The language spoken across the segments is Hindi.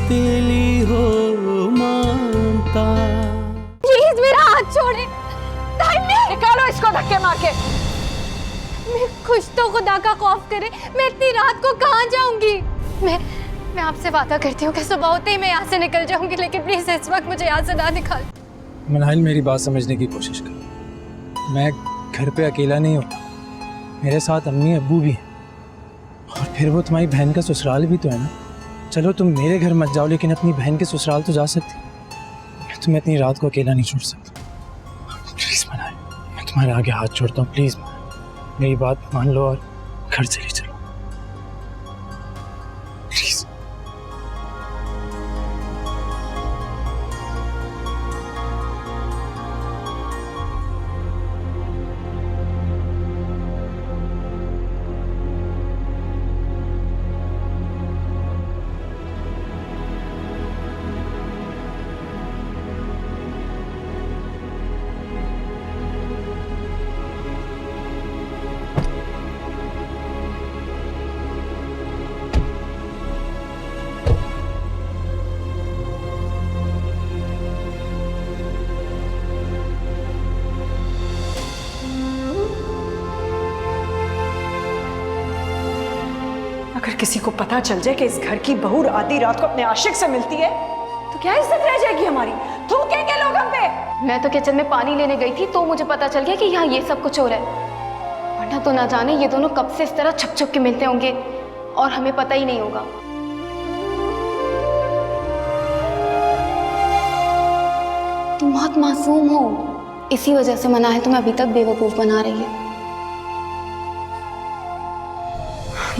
सौतेली हो मानता। प्लीज मेरा हाथ छोड़े। निकालो इसको धक्के मार के। मैं कुछ तो खुदा का खौफ करे, मैं इतनी रात को कहाँ जाऊंगी। मैं आपसे वादा करती हूँ कि सुबह होते ही मैं यहाँ से निकल जाऊंगी, लेकिन प्लीज इस वक्त मुझे यहाँ से ना निकाल। मनाहिल, मेरी बात समझने की कोशिश कर। मैं घर पे अकेला नहीं हूँ, मेरे साथ अम्मी अब्बू भी हैं, और फिर वो तुम्हारी बहन का ससुराल भी तो है ना। चलो तुम मेरे घर मत जाओ, लेकिन अपनी बहन के ससुराल तो जा सकती। मैं तुम्हें इतनी रात को अकेला नहीं छोड़ सकता। प्लीज़ मनाहिल, मैं तुम्हारे आगे हाथ जोड़ता हूँ, प्लीज़ मेरी बात मान लो और घर चली चलो प्लीज़। अगर किसी को पता चल जाए कि इस घर की बहू आधी रात को अपने आशिक से मिलती है तो क्या इज्जत रह जाएगी हमारी? थूकेंगे लोग हम पे। मैं तो किचन में पानी लेने गई थी तो मुझे पता चल गया कि यहाँ ये सब कुछ हो रहा है, वरना तो ना जाने ये दोनों कब से इस तरह छुप छुप के मिलते होंगे और हमें पता ही नहीं होगा। तुम बहुत मासूम हो, इसी वजह से मनाहिल तुम्हें अभी तक बेवकूफ बना रही है।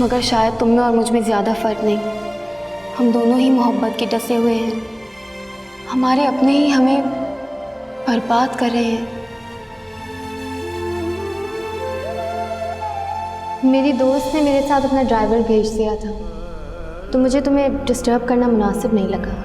मगर शायद तुम में और मुझ में ज्यादा फर्क नहीं, हम दोनों ही मोहब्बत के डसे हुए हैं। हमारे अपने ही हमें बर्बाद कर रहे हैं। मेरी दोस्त ने मेरे साथ अपना ड्राइवर भेज दिया था, तो मुझे तुम्हें डिस्टर्ब करना मुनासिब नहीं लगा।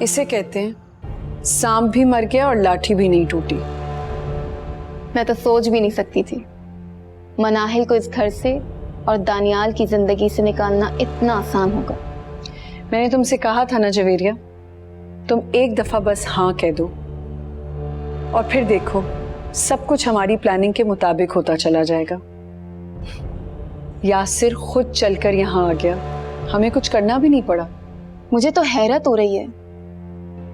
इसे कहते हैं सांप भी मर गया और लाठी भी नहीं टूटी। मैं तो सोच भी नहीं सकती थी मनाहिल को इस घर से और दानियाल की जिंदगी से निकालना इतना आसान होगा। मैंने तुमसे कहा था ना जवेरिया, तुम एक दफा बस हाँ कह दो और फिर देखो सब कुछ हमारी प्लानिंग के मुताबिक होता चला जाएगा। यासिर खुद चलकर यहाँ आ गया, हमें कुछ करना भी नहीं पड़ा। मुझे तो हैरत हो रही है,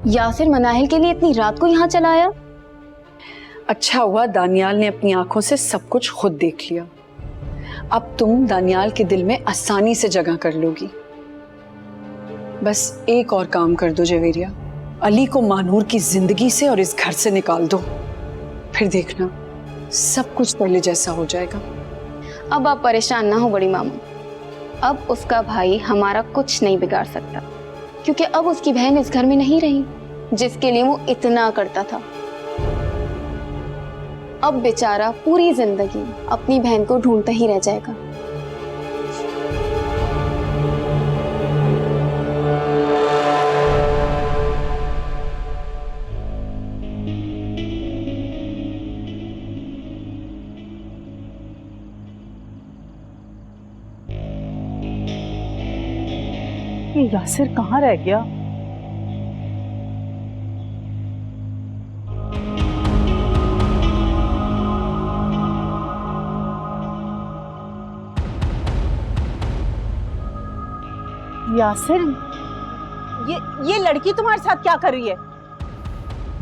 यासिर मनाहिल के लिए इतनी रात को यहाँ चला आया। अच्छा हुआ दानियाल ने अपनी आंखों से सब कुछ खुद देख लिया। अब तुम दानियाल के दिल में आसानी से जगह कर लोगी। बस एक और काम कर दो जवेरिया, अली को मानूर की जिंदगी से और इस घर से निकाल दो, फिर देखना सब कुछ पहले जैसा हो जाएगा। अब आप परेशान ना हो बड़ी मामा, अब उसका भाई हमारा कुछ नहीं बिगाड़ सकता, क्योंकि अब उसकी बहन इस घर में नहीं रही जिसके लिए वो इतना करता था। अब बेचारा पूरी जिंदगी अपनी बहन को ढूंढता ही रह जाएगा। यासिर कहाँ रह गया? यासिर, ये लड़की तुम्हारे साथ क्या कर रही है?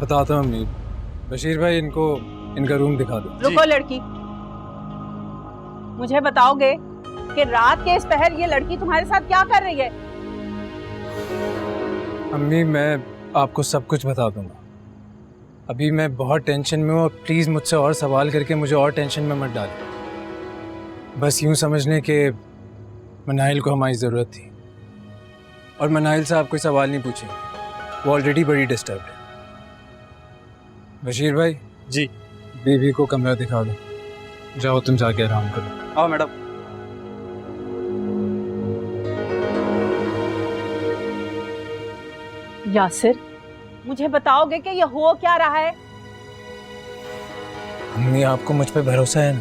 बताता हूँ अम्मी। बशीर भाई, इनको इनका रूम दिखा दो। रुको लड़की, मुझे बताओगे कि रात के इस पहर ये लड़की तुम्हारे साथ क्या कर रही है? अम्मी, मैं आपको सब कुछ बता दूंगा। अभी मैं बहुत टेंशन में हूँ और प्लीज़ मुझसे और सवाल करके मुझे और टेंशन में मत डालो। बस यूँ समझने के मनाहिल को हमारी ज़रूरत थी और मनाहिल से आप कोई सवाल नहीं पूछे, वो ऑलरेडी बड़ी डिस्टर्ब है। बशीर भाई जी, बीवी को कमरा दिखा दो। जाओ तुम जाके आराम करो। आओ मैडम। यासिर, मुझे बताओगे कि ये हो क्या रहा है? अम्मी आपको मुझ पे भरोसा है ना?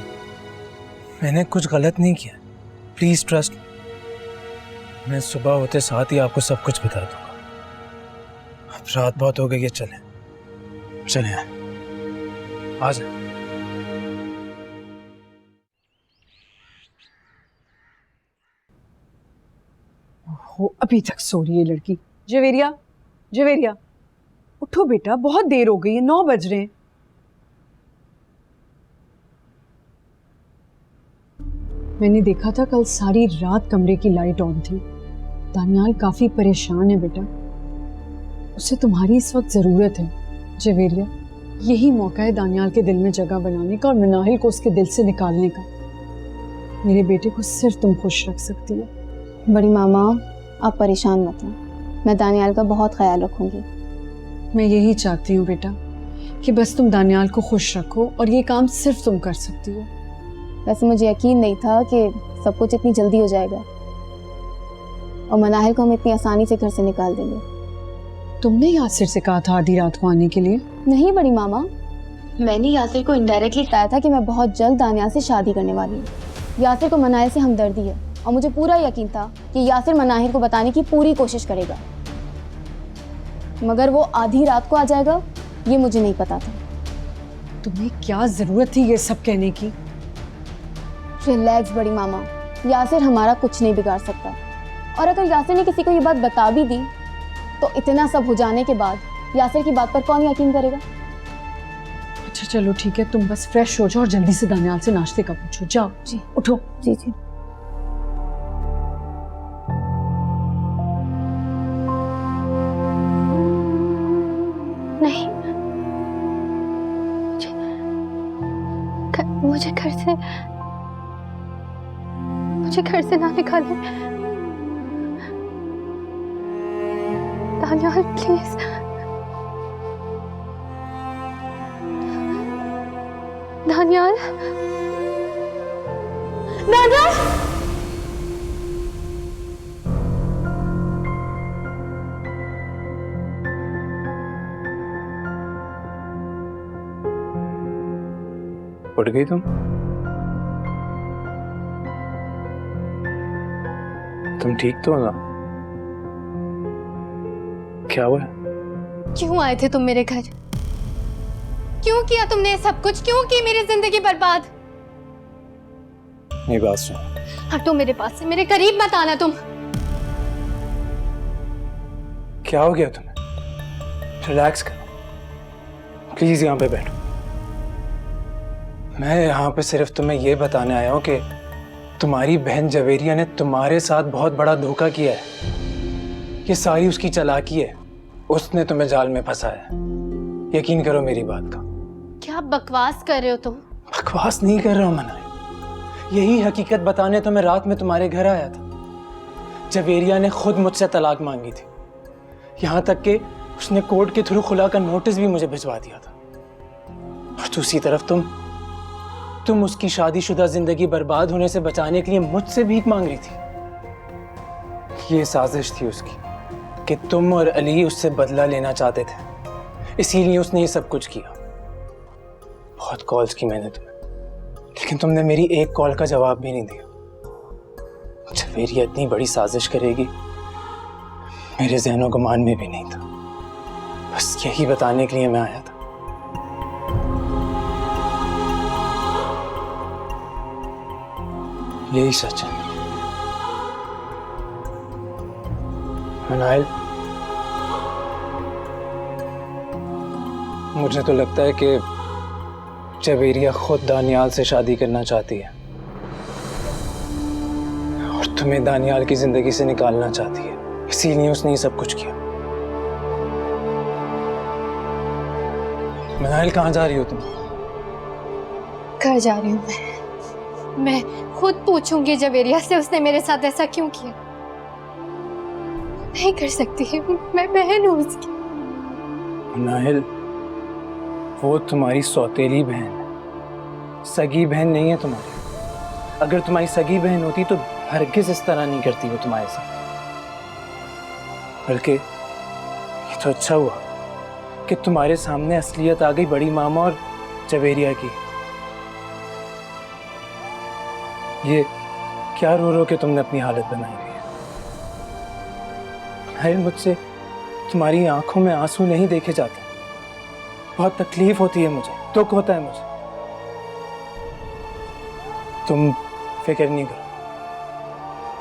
मैंने कुछ गलत नहीं किया, प्लीज ट्रस्ट। मैं सुबह होते साथ ही आपको सब कुछ बता दूंगा। अब रात बहुत हो गई है, चलें चलें आ जाए। हो अभी तक सो रही है लड़की। जवेरिया, जवेरिया उठो बेटा, बहुत देर हो गई है, 9 बज रहे हैं। मैंने देखा था कल सारी रात कमरे की लाइट ऑन थी। दानियाल काफी परेशान है बेटा, उसे तुम्हारी इस वक्त जरूरत है। जवेरिया, यही मौका है दानियाल के दिल में जगह बनाने का और मनाहिल को उसके दिल से निकालने का। मेरे बेटे को सिर्फ तुम खुश रख सकती हो। बड़ी मामा, आप परेशान मत हो, मैं दानियाल का बहुत ख्याल रखूंगी। मैं यही चाहती हूँ बेटा कि बस तुम दानियाल को खुश रखो, और ये काम सिर्फ तुम कर सकती हो। वैसे मुझे यकीन नहीं था कि सब कुछ इतनी जल्दी हो जाएगा और मनाहिल को हम इतनी आसानी से घर से निकाल देंगे। तुमने यासिर से कहा था आधी रात को आने के लिए? नहीं बड़ी मामा, मैंने यासिर को इनडायरेक्टली बताया था कि मैं बहुत जल्द दानियाल से शादी करने वाली हूँ। यासिर को मनाहिल से हमदर्दी है और मुझे पूरा यकीन था कि यासिर मनाहिल को बताने की पूरी कोशिश करेगा, मगर वो आधी रात को आ जाएगा ये मुझे नहीं पता था। तुम्हें क्या जरूरत थी ये सब कहने की? रिलैक्स बड़ी मामा, यासिर हमारा कुछ नहीं बिगाड़ सकता, और अगर यासिर ने किसी को ये बात बता भी दी तो इतना सब हो जाने के बाद यासिर की बात पर कौन यकीन करेगा? अच्छा चलो ठीक है, तुम बस फ्रेश हो जाओ और जल्दी से दानियाल से नाश्ते का पूछो। जाओ जी उठो। जी जी। नहीं, मुझे घर से ना निकाले दानियाल, प्लीज। दानियाल, दानियाल, उठ गई तुम ठीक तो हो ना? क्या हुआ? क्यों आए थे तुम मेरे घर? क्यों किया तुमने सब कुछ? क्यों की मेरी जिंदगी बर्बाद? मेरी बात सुन। हटो मेरे पास से, मेरे करीब मत आना तुम। क्या हो गया तुम्हें? रिलैक्स करो प्लीज, यहाँ पे बैठो। मैं यहाँ पे सिर्फ तुम्हें ये बताने आया हूँ कि तुम्हारी बहन जवेरिया ने तुम्हारे साथ बहुत बड़ा धोखा किया है। ये सारी उसकी चालाकी है, उसने तुम्हें जाल में फंसाया है। यकीन करो मेरी बात का। क्या बकवास कर रहे हो तुम? बकवास नहीं कर रहा हूँ मनाई, यही हकीकत बताने तो मैं रात में तुम्हारे घर आया था। जवेरिया ने खुद मुझसे तलाक मांगी थी, यहाँ तक कि उसने कोर्ट के थ्रू खुला का नोटिस भी मुझे भिजवा दिया था। और दूसरी तरफ तुम उसकी शादीशुदा जिंदगी बर्बाद होने से बचाने के लिए मुझसे भीख मांग रही थी। ये साजिश थी उसकी कि तुम और अली उससे बदला लेना चाहते थे, इसीलिए उसने ये सब कुछ किया। बहुत कॉल्स की मैंने तुम्हें, लेकिन तुमने मेरी एक कॉल का जवाब भी नहीं दिया। जवेरिया इतनी बड़ी साजिश करेगी मेरे ज़हनो गुमान में भी नहीं था। बस यही बताने के लिए मैं आया था। यही सच है मनाइल। मुझे तो लगता है कि जवेरिया खुद दानियाल से शादी करना चाहती है और तुम्हें दानियाल की जिंदगी से निकालना चाहती है, इसीलिए उसने ये सब कुछ किया। मनाइल, कहाँ जा रही हो तुम? घर जा रही हूँ मैं खुद पूछूंगी जवेरिया से उसने मेरे साथ ऐसा क्यों किया। नहीं कर सकती, मैं बहन हूँ उसकी। मनाइल, वो तुम्हारी सौतेली बहन है, सगी बहन नहीं है तुम्हारी। अगर तुम्हारी सगी बहन होती तो हरगिज इस तरह नहीं करती वो तुम्हारे साथ। बल्कि ये तो अच्छा हुआ कि तुम्हारे सामने असलियत आ गई बड़ी मामा और जवेरिया की। ये क्या रो रो के तुमने अपनी हालत बनाई हुई है। है मुझसे तुम्हारी आंखों में आंसू नहीं देखे जाते। बहुत तकलीफ होती है मुझे, दुख होता है मुझे। तुम फिक्र नहीं करो,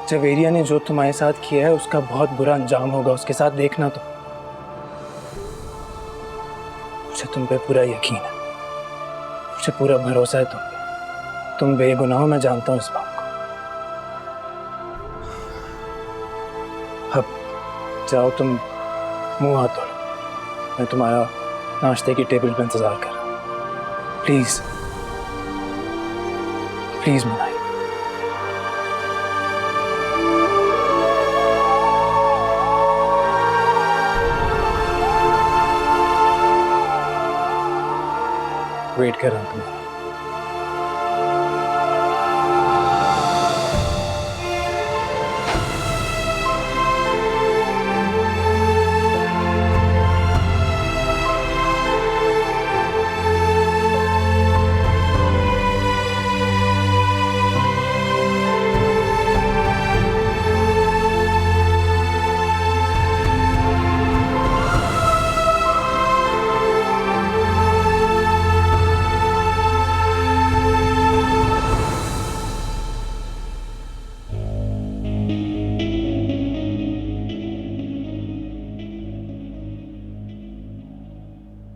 जवेरिया ने जो तुम्हारे साथ किया है उसका बहुत बुरा अंजाम होगा उसके साथ, देखना। तो मुझे तुम पे पूरा यकीन है, मुझे पूरा भरोसा है तुम पे। तुम बेगुनाह हो, मैं जानता हूँ इस बात को। अब जाओ तुम मुंह हाथ धो लो, मैं तुम्हारा नाश्ते की टेबल पे इंतजार कर रहा हूँ। प्लीज प्लीज मनाई। वेट कर रहा हूँ तुम्हारा।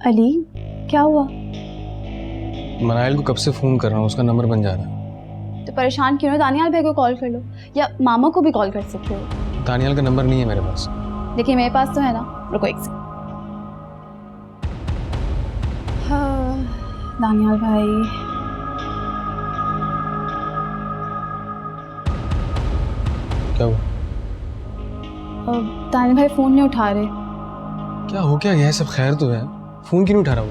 अली, क्या हुआ? मनाइल को कब से फ़ोन कर रहा हूँ, उसका नंबर बन जा रहा है। तो परेशान क्यों हो? दानियाल भाई को कॉल कर लो, या मामा को भी कॉल कर सकते हो। दानियाल का नंबर नहीं है मेरे पास। देखिए मेरे पास तो है ना, रुको एक सेकंड। हाँ, दानियाल भाई। क्या हुआ? दानियाल भाई फ़ोन नहीं उठा रहे। क्या हो क्या गया है? सब खैर तो है, फ़ोन क्यों नहीं उठा रहा वो?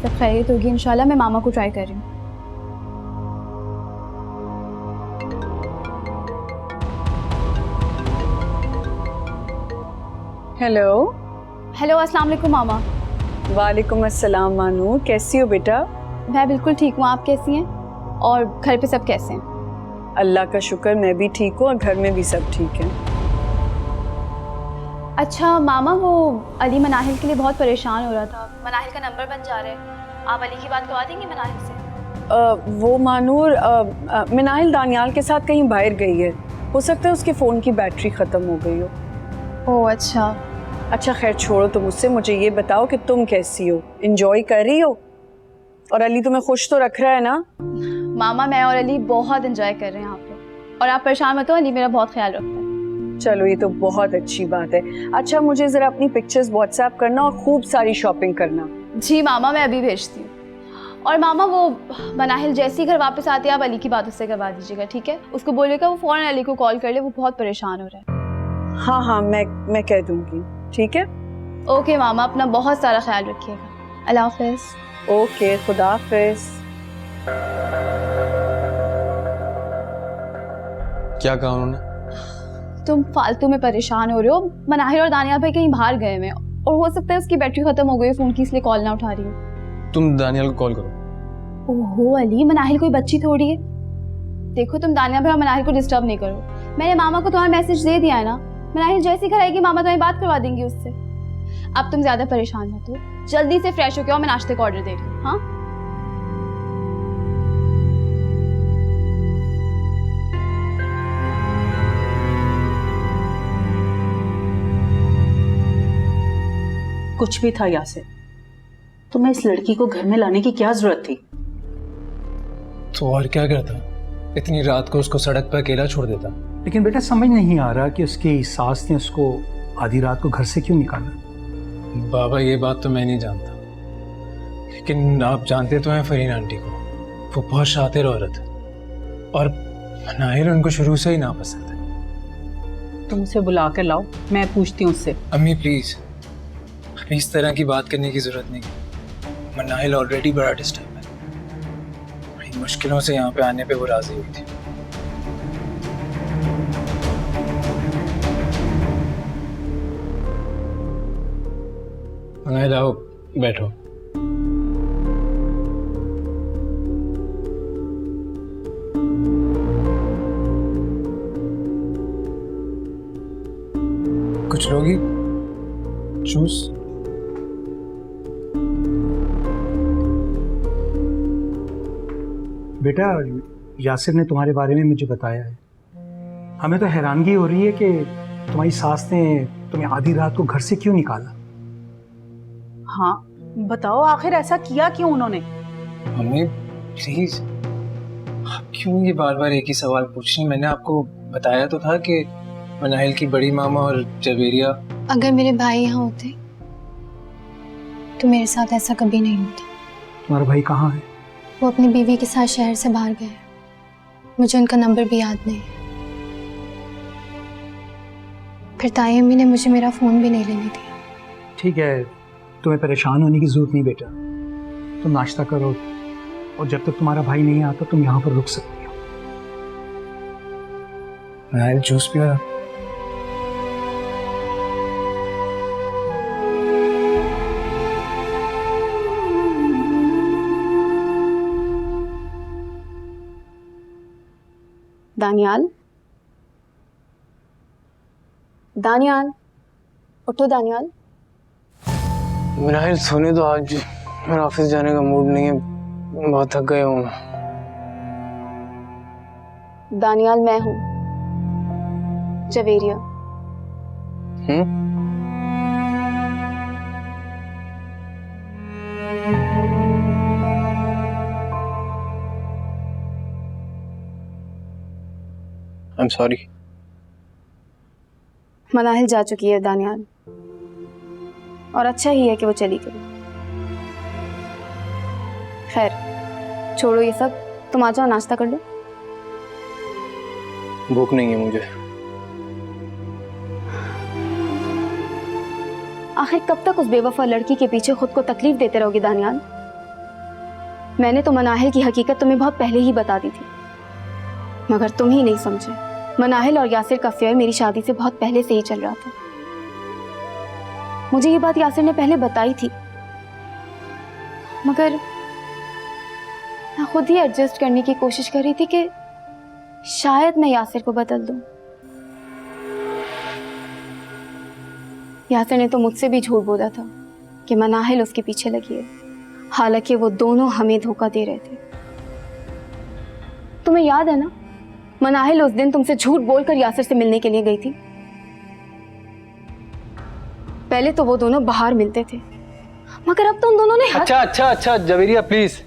सब खैरियत होगी इंशाल्लाह। मैं मामा को ट्राई कर रही हूँ। हेलो। हेलो, अस्सलाम वालेकुम मामा। वालेकुम अस्सलाम मानू, कैसी हो बेटा? मैं बिल्कुल ठीक हूँ, आप कैसी हैं? और घर पे सब कैसे हैं? अल्लाह का शुक्र, मैं भी ठीक हूँ और घर में भी सब ठीक है। अच्छा मामा, वो अली मनाहिल के लिए बहुत परेशान हो रहा था। मनाहिल का नंबर बन जा रहा है, आप अली की बात करवा देंगे मनाहिल से? वो मानूर मिनाइल दानियाल के साथ कहीं बाहर गई है, हो सकता है उसके फ़ोन की बैटरी ख़त्म हो गई हो। ओह अच्छा। अच्छा खैर छोड़ो, तुम मुझसे मुझे ये बताओ कि तुम कैसी हो, इंजॉय कर रही हो? और अली तुम्हें खुश तो रख रहा है ना? मामा मैं और अली बहुत एंजॉय कर रहे हैं यहाँ पे, और आप परेशान मत हो, अली मेरा बहुत ख्याल रखता है। चलो ये तो बहुत अच्छी बात है। अच्छा मुझे ज़रा अपनी पिक्चर्स व्हाट्सएप करना और खूब सारी शॉपिंग करना। जी मामा, मैं अभी भेजती हूँ। और मामा वो मनाहिल जैसे ही घर वापस आते हैं आप अली की बात उससे करवा दीजिएगा, ठीक है? उसको बोलिएगा वो फ़ौरन अली को कॉल कर ले, वो बहुत परेशान हो रहा है। हाँ हाँ मैं कह दूँगी, ठीक है? ओके मामा, अपना बहुत सारा ख्याल रखिएगा। अल्लाह हाफ़िज़। ओके, खुदा हाफ़िज़। क्या कहा उन्होंने? तुम फालतू में परेशान हो रहे हो। मनाहिल और दानियाल भाई कहीं बाहर गए हैं और हो सकता है उसकी बैटरी खत्म हो गई फ़ोन की, इसलिए कॉल ना उठा रही हो। तुम दानियाल को कॉल करो। ओहो अली, मनाहिल कोई बच्ची थोड़ी है। देखो तुम दानियाल भाई और मनाहिल को डिस्टर्ब नहीं करो। मैंने मामा को तुम्हारा मैसेज दे दिया है ना, मनाहिल जैसी घर आएगी मामा तुम्हें बात करवा देंगी उससे। अब तुम ज्यादा परेशान मत हो, जल्दी से फ्रेश हो के आओ, मैं नाश्ते का ऑर्डर दे रही हूँ। हाँ कुछ भी था यासिर, तुम्हें इस लड़की को घर में लाने की क्या जरूरत थी? तो और क्या करता, इतनी रात को उसको सड़क पर अकेला छोड़ देता। लेकिन बेटा समझ नहीं आ रहा कि उसकी सास ने उसको आधी रात को घर से क्यों निकाला। बाबा ये बात तो मैं नहीं जानता, लेकिन आप जानते तो हैं फरीन आंटी को, वो बहुत शातिर औरत है और मनाहिल उनको शुरू से ही नापसंद है। तुम उसे बुला कर लाओ, मैं पूछती हूँ उससे। अम्मी प्लीज, हमें इस तरह की बात करने की जरूरत नहीं है। मनाहिल ऑलरेडी बड़ा डिस्टर्ब है, मुश्किलों से यहाँ पे आने पे वो राजी हुई थी। मनाइल आओ, बैठो। कुछ लोगी जूस? बेटा, यासिर ने तुम्हारे बारे में मुझे बताया है। हमें तो हैरानगी हो रही है कि तुम्हारी सास ने तुम्हें आधी रात को घर से क्यों निकाला। हाँ बताओ, आखिर ऐसा किया क्यों उन्होंने? मम्मी प्लीज, आप क्यों ये बार बार एक ही सवाल पूछ रही हैं? मैंने आपको बताया तो था कि मनाइल की बड़ी मामा और जवेरिया। अगर मेरे भाई यहाँ होते तो मेरे साथ ऐसा कभी नहीं होता। तुम्हारा भाई कहाँ है? वो अपनी बीवी के साथ शहर से बाहर गए। मुझे उनका नंबर भी याद नहीं है। फिर ताई अम्मी ने मुझे मेरा फोन भी नहीं लेने दिया। ठीक है, तुम्हें परेशान होने की जरूरत नहीं बेटा। तुम नाश्ता करो और जब तक तुम्हारा भाई नहीं आता तुम यहाँ पर रुक सकती हो। मनाइल जूस पियो ना। दानियाल, दानियाल, उठो दानियाल। मनाइल सोने दो, आज मेरा ऑफिस जाने का मूड नहीं है, बहुत थक गया हूँ। दानियाल, मैं हूँ Javeria. I am sorry. Manahil जा चुकी है दानियाल, और अच्छा ही है कि वो चली गई। खैर छोड़ो ये सब, तुम आ जाओ नाश्ता कर लो। भूख नहीं है मुझे। आखिर कब तक उस बेवफा लड़की के पीछे खुद को तकलीफ देते रहोगे दानियाल? मैंने तो मनाहिल की हकीकत तुम्हें बहुत पहले ही बता दी थी, मगर तुम ही नहीं समझे। मनाहिल और यासिर का अफेयर मेरी शादी से बहुत पहले से ही चल रहा था। मुझे ये बात यासिर ने पहले बताई थी, मगर मैं खुद ही एडजस्ट करने की कोशिश कर रही थी कि शायद मैं यासिर को बदल दूं। यासिर ने तो मुझसे भी झूठ बोला था कि मनाहिल उसके पीछे लगी है, हालांकि वो दोनों हमें धोखा दे रहे थे। तुम्हें याद है ना, मनाहिल उस दिन तुमसे झूठ बोलकर यासिर से मिलने के लिए गई थी। पहले तो वो दोनों बाहर मिलते थे, मगर अब तो उन दोनों ने अच्छा जवेरिया प्लीज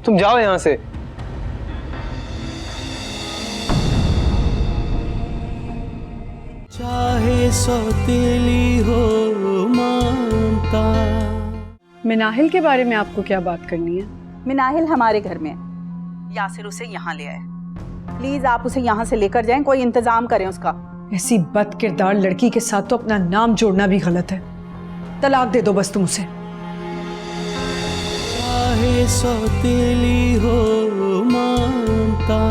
तुम जाओ यहाँ से। चाहे सौतेली हो मानता। मिनाहिल के बारे में आपको क्या बात करनी है? मिनाहिल हमारे घर में है, यासिर उसे यहाँ ले आए। प्लीज आप उसे यहाँ से लेकर जाएं, कोई इंतजाम करें उसका। ऐसी बद किरदार लड़की के साथ तो अपना नाम जोड़ना भी गलत है। तलाक दे दो बस तुम उसे। चाहे सौतेली हो मानता।